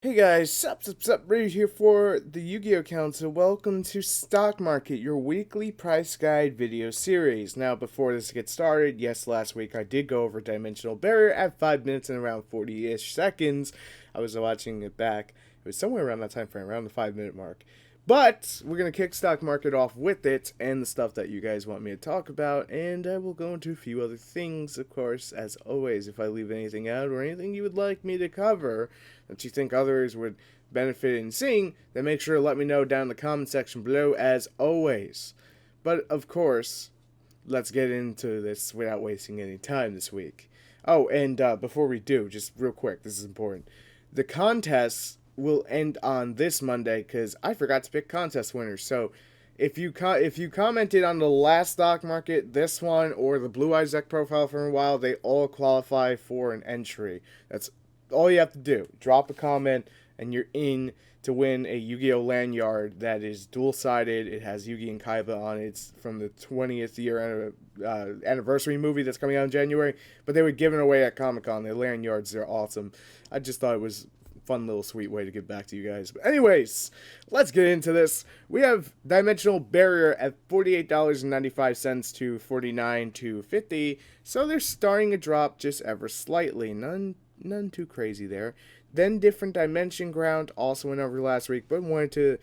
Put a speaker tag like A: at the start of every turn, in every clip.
A: Hey guys, sup, Ryu here for the Yu-Gi-Oh! Council. Welcome to Stock Market, your weekly price guide video series. Now, before this gets started, yes, last week I did go over Dimensional Barrier at 5 minutes and around 40-ish seconds. I was watching it back. It was somewhere around that time frame, around the 5-minute mark. But we're going to kick Stock Market off with it and the stuff that you guys want me to talk about, and I will go into a few other things, of course, as always. If I leave anything out or anything you would like me to cover that you think others would benefit in seeing, then make sure to let me know down in the comment section below, as always. But, of course, let's get into this without wasting any time this week. Oh, and before we do, just real quick, this is important. The contests will end on this Monday because I forgot to pick contest winners. So if you commented on the last stock market, this one, or the Blue Eyes deck profile from a while, they all qualify for an entry. That's all you have to do. Drop a comment and you're in to win a Yu-Gi-Oh! Lanyard that is dual-sided. It has Yugi and Kaiba on it. It's from the 20th year anniversary movie that's coming out in January. But they were giving away at Comic-Con. The lanyards, they're awesome. I just thought it was fun little sweet way to get back to you guys. But anyways, let's get into this. We have Dimensional Barrier at $48.95 to $49.50. So they're starting to drop just ever slightly. None too crazy there. Then Different Dimension Ground also went over last week, but wanted to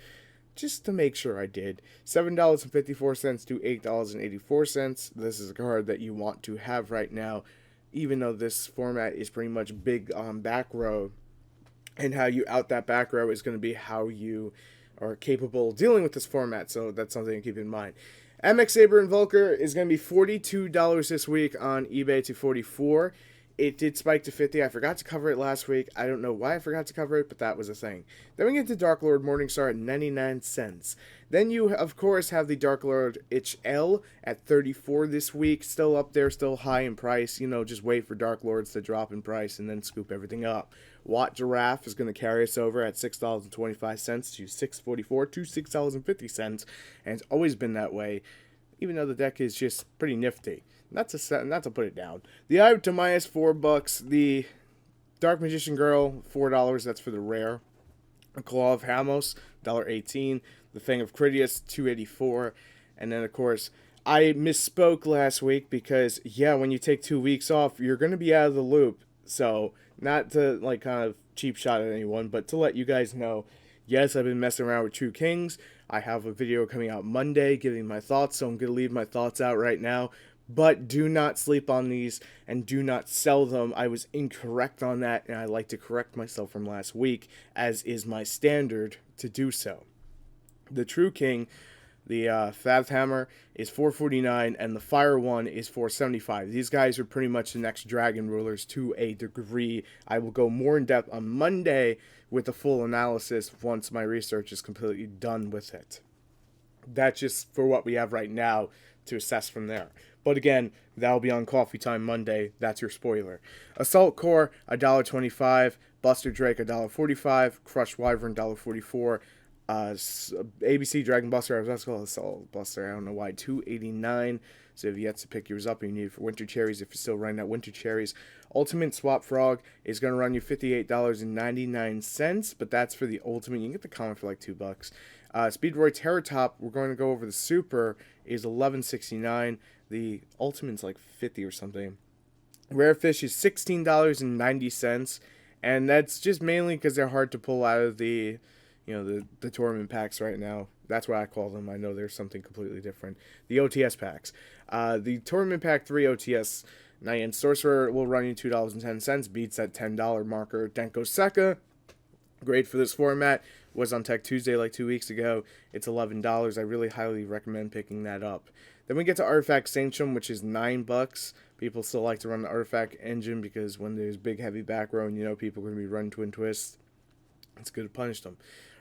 A: just to make sure I did. $7.54 to $8.84. This is a card that you want to have right now, even though this format is pretty much big on back row. And how you out that back row is going to be how you are capable of dealing with this format. So that's something to keep in mind. MX Saber Invoker is going to be $42 this week on eBay to $44. It did spike to $50. I forgot to cover it last week. I don't know why I forgot to cover it, but that was a thing. Then we get to Dark Lord Morningstar at 99 cents. Then you, of course, have the Dark Lord HL at 34 this week. Still up there, still high in price. You know, just wait for Dark Lords to drop in price and then scoop everything up. Watt Giraffe is going to carry us over at $6.25 to $6.44 to $6.50. And it's always been that way, even though the deck is just pretty nifty. Not to put it down. The Eye of Timaeus, $4. The Dark Magician Girl, $4. That's for the rare. A Claw of Hamos, $1.18. The Fang of Critias, $2.84. And then, of course, I misspoke last week because, yeah, when you take 2 weeks off, you're going to be out of the loop. So, not to, like, kind of cheap shot at anyone, but to let you guys know, yes, I've been messing around with True Kings. I have a video coming out Monday giving my thoughts, so I'm going to leave my thoughts out right now. But do not sleep on these and do not sell them. I was incorrect on that, and I like to correct myself from last week, as is my standard to do so. The True King, the Fath Hammer, is $4.49, and the Fire one is $4.75. These guys are pretty much the next Dragon Rulers to a degree. I will go more in depth on Monday with a full analysis once my research is completely done with it. That's just for what we have right now to assess from there. But again, that'll be on Coffee Time Monday. That's your spoiler. Assault Core, $1.25. Buster Drake, $1.45. Crushed Wyvern, $1.44. ABC Dragon Buster, I was about to call it Assault Buster, I don't know why, $2.89. So if you have to pick yours up, you need it for Winter Cherries if you're still running out Winter Cherries. Ultimate Swap Frog is going to run you $58.99, but that's for the Ultimate. You can get the common for like $2. Speedroid Terratop, we're going to go over the Super, is $11.69. The Ultimate's like $50 or something. Rare Fish is $16.90, and that's just mainly because they're hard to pull out of the tournament packs right now. That's what I call them. I know there's something completely different. The OTS packs. The Tournament Pack 3 OTS Night and Sorcerer will run you $2.10. Beats that $10 marker. Denko Sekka, great for this format. Was on Tech Tuesday like 2 weeks ago. It's $11. I really highly recommend picking that up. Then we get to Artifact Sanctum, which is $9. People still like to run the Artifact engine because when there's big heavy back row and you know people are going to be running Twin Twists, it's good to punish them.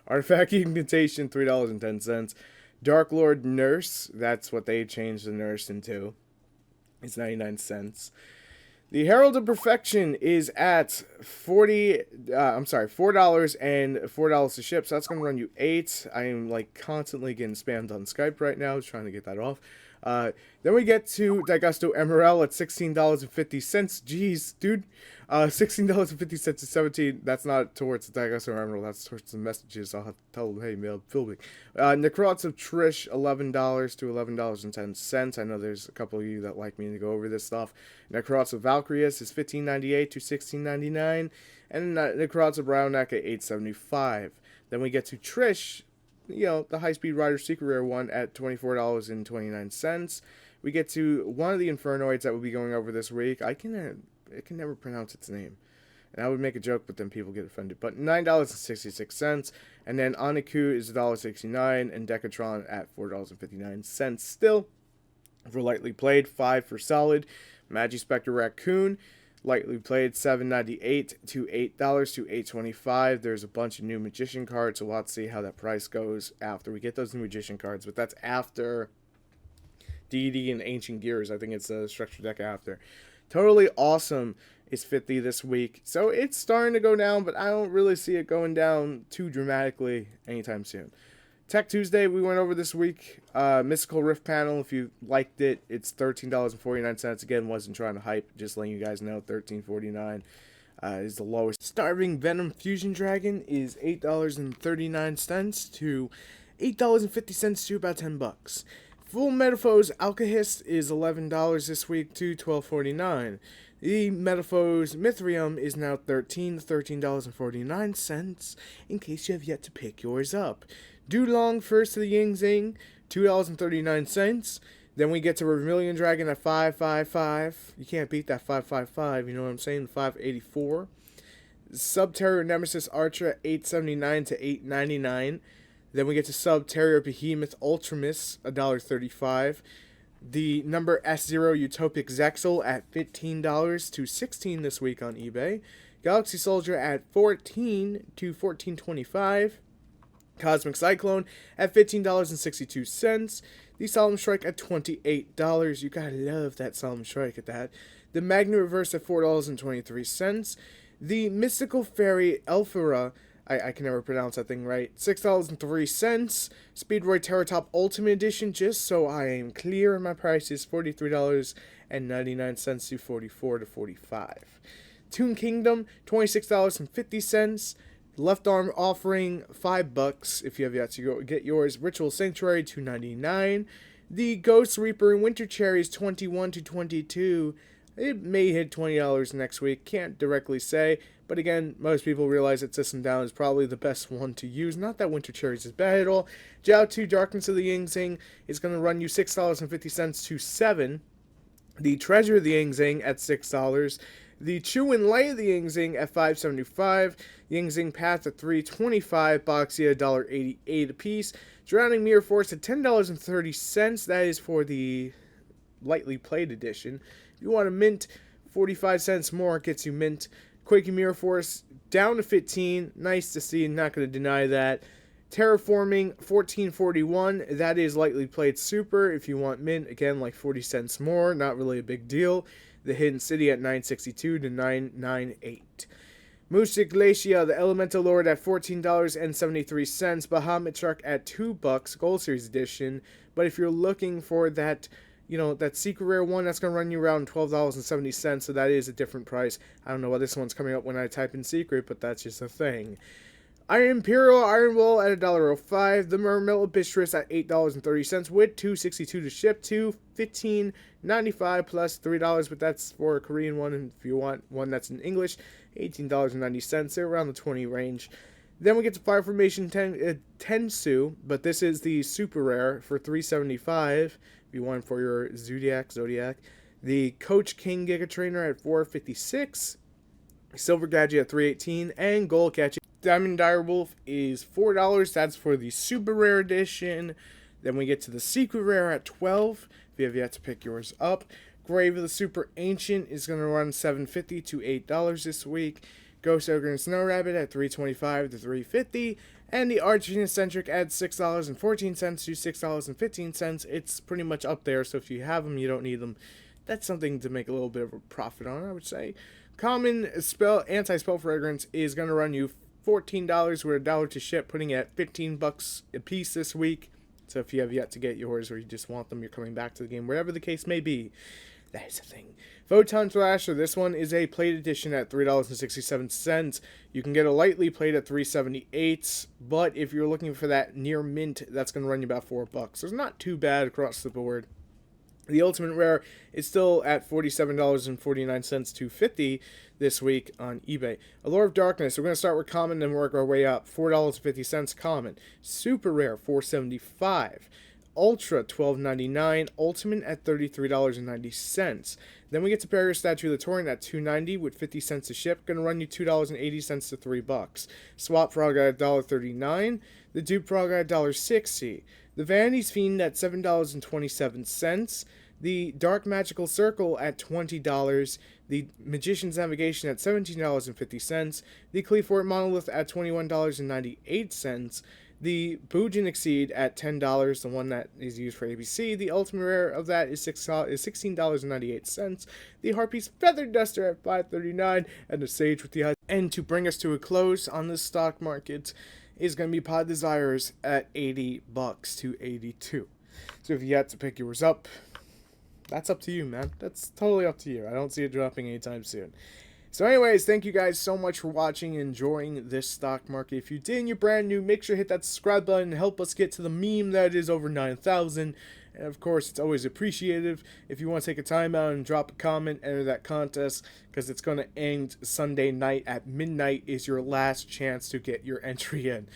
A: Artifact Incantation, $3.10. Dark Lord Nurse, that's what they changed the Nurse into. It's 99 cents. The Herald of Perfection is at $4 and $4 to ship, so that's going to run you $8. I am like constantly getting spammed on Skype right now, trying to get that off. Then we get to Daigusto Emerald at $16.50. Jeez, dude. $16.50 to 17. That's not towards the Daigusto Emerald. That's towards the messages. I'll have to tell them, hey, mail, fill me. Necrots of Trish, $11 to $11.10. I know there's a couple of you that like me to go over this stuff. Necrots of Valkyrius is $15.98 to $16.99. And Necrots of Brownneck at $8.75. Then we get to Trish, you know, the High-Speed Rider Secret Rare one at $24.29. We get to one of the Infernoids that we'll be going over this week. I can never pronounce its name. And I would make a joke, but then people get offended. But $9.66. And then Oniku is $1.69. And Decatron at $4.59. Still, for lightly played, 5 for solid. Magispectre Raccoon, lightly played, $7.98 to $8 to $8.25. There's a bunch of new Magician cards, so we'll have to see how that price goes after we get those new Magician cards. But that's after Deity and Ancient Gears. I think it's a structure deck after. Totally Awesome is 50 this week. So it's starting to go down, but I don't really see it going down too dramatically anytime soon. Tech Tuesday we went over this week. Mystical Rift panel, if you liked it, it's $13.49. Again, wasn't trying to hype, just letting you guys know $13.49 is the lowest. Starving Venom Fusion Dragon is $8.39 to $8.50 to about $10. Full Metaphors Alkahest is $11 this week to $12.49. The Metaphors Mithrium is now $13.49, in case you have yet to pick yours up. Dulong First to the Ying Zing, $2.39. Then we get to Vermilion Dragon at $5.55. You can't beat that $5.55, you know what I'm saying? $5.84. Subterror Nemesis Archer at $8.79 to $8.99. Then we get to Subterror Behemoth Ultramus, $1.35. The number S0 Utopic Zexal at $15 to $16 this week on eBay. Galaxy Soldier at $14 to $14.25. Cosmic Cyclone at $15.62. The Solemn Strike at $28. You gotta love that Solemn Strike at that. The Magna Reverse at $4.23. The Mystical Fairy Elphira, I can never pronounce that thing right, $6.03. Speedroid Terratop Ultimate Edition, just so I am clear, my price is $43.99 to $44 to $45. Toon Kingdom, $26.50. Left Arm Offering, $5 if you have yet to go get yours. Ritual Sanctuary, $2.99. The Ghost Reaper Winter Cherries, $21 to $22. It may hit $20 next week, can't directly say. But again, most people realize that System Down is probably the best one to use. Not that Winter Cherries is bad at all. Jiao 2 Darkness of the Ying Zing is going to run you $6.50 to $7. The Treasure of the Ying Zing at $6. The Chew and Light of the Ying Zing at $5.75. Ying Zing Path at $3.25. Boxia $1.88 a piece. Drowning Mirror Force at $10.30. That is for the lightly played edition. If you want to mint, 45 cents more gets you mint. Quaking Mirror Force down to 15. Nice to see, not going to deny that. Terraforming $14.41. That is lightly played super. If you want mint, again, like 40 cents more. Not really a big deal. The Hidden City at $9.62 to $9.98. Moosic Glacia, the Elemental Lord at $14.73. Bahamut Shark at $2, Gold Series Edition. But if you're looking for that, you know, that secret rare one, that's going to run you around $12.70, so that is a different price. I don't know why this one's coming up when I type in secret, but that's just a thing. Iron Imperial Iron Wall at $1.05. The Mermel Bistress at $8.30 with $2.62 to ship to $15.95 plus $3, but that's for a Korean one. And if you want one that's in English, $18.90. They're around the 20 range. Then we get to Fire Formation Tensu, but this is the super rare for $3.75. If you want for your Zodiac. The Coach King Giga Trainer at $4.56. Silver Gadget at $3.18, and Gold Gadget. Diamond Direwolf is $4. That's for the super rare edition. Then we get to the secret rare at $12. If you have yet to pick yours up. Grave of the Super Ancient is going to run $7.50 to $8 this week. Ghost Ogre and Snow Rabbit at $3.25 to $3.50. And the Arching Eccentric at $6.14 to $6.15. It's pretty much up there, so if you have them, you don't need them. That's something to make a little bit of a profit on, I would say. Common Anti-Spell Fragrance is going to run you $14 with $1 to ship, putting it at $15 a piece this week. So if you have yet to get yours, or you just want them, you're coming back to the game, wherever the case may be, that is a thing. Photon Thrasher, this one is a plate edition at $3.67. You can get a lightly plate at $3.78, but if you're looking for that near mint, that's going to run you about $4. So it's not too bad across the board. The Ultimate Rare is still at $47.49 to $50 this week on eBay. Allure of Darkness, we're going to start with common and work our way up. $4.50 common. Super Rare, $4.75. Ultra, $12.99. Ultimate at $33.90. Then we get to Barrier Statue of the Torrent at $2.90 with 50 cents a ship. Going to run you $2.80 to $3. Swap Frog at $1.39. The Dupe Frog at $1.60. The Vanity's Fiend at $7.27. The Dark Magical Circle at $20. The Magician's Navigation at $17.50. The Cleafort Monolith at $21.98. The Boujin Exceed at $10, the one that is used for ABC. The Ultimate Rare of that is $16.98. The Harpy's Feathered Duster at $5.39. And the Sage with the Eyes. And to bring us to a close on the stock market is going to be Pod Desires at $80 to $82. So if you had to pick yours up, that's up to you, man. That's totally up to you. I don't see it dropping anytime soon. So anyways, thank you guys so much for watching and enjoying this stock market. If you did and you're brand new, make sure to hit that subscribe button and help us get to the meme that is over 9,000. And of course, it's always appreciative if you want to take a time out and drop a comment, enter that contest, because it's going to end Sunday night at midnight is your last chance to get your entry in.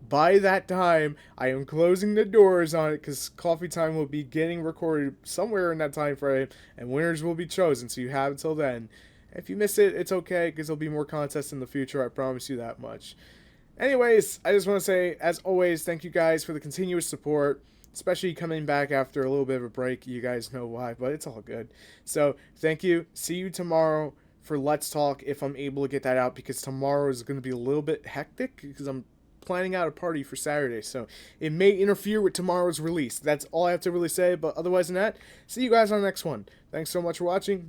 A: By that time, I am closing the doors on it because Coffee Time will be getting recorded somewhere in that time frame, and winners will be chosen, so you have until then. If you miss it, it's okay, because there'll be more contests in the future, I promise you that much. Anyways, I just want to say, as always, thank you guys for the continuous support, especially coming back after a little bit of a break. You guys know why, but it's all good. So, thank you. See you tomorrow for Let's Talk, if I'm able to get that out, because tomorrow is going to be a little bit hectic, because I'm planning out a party for Saturday, so it may interfere with tomorrow's release. That's all I have to really say, but otherwise than that, see you guys on the next one. Thanks so much for watching.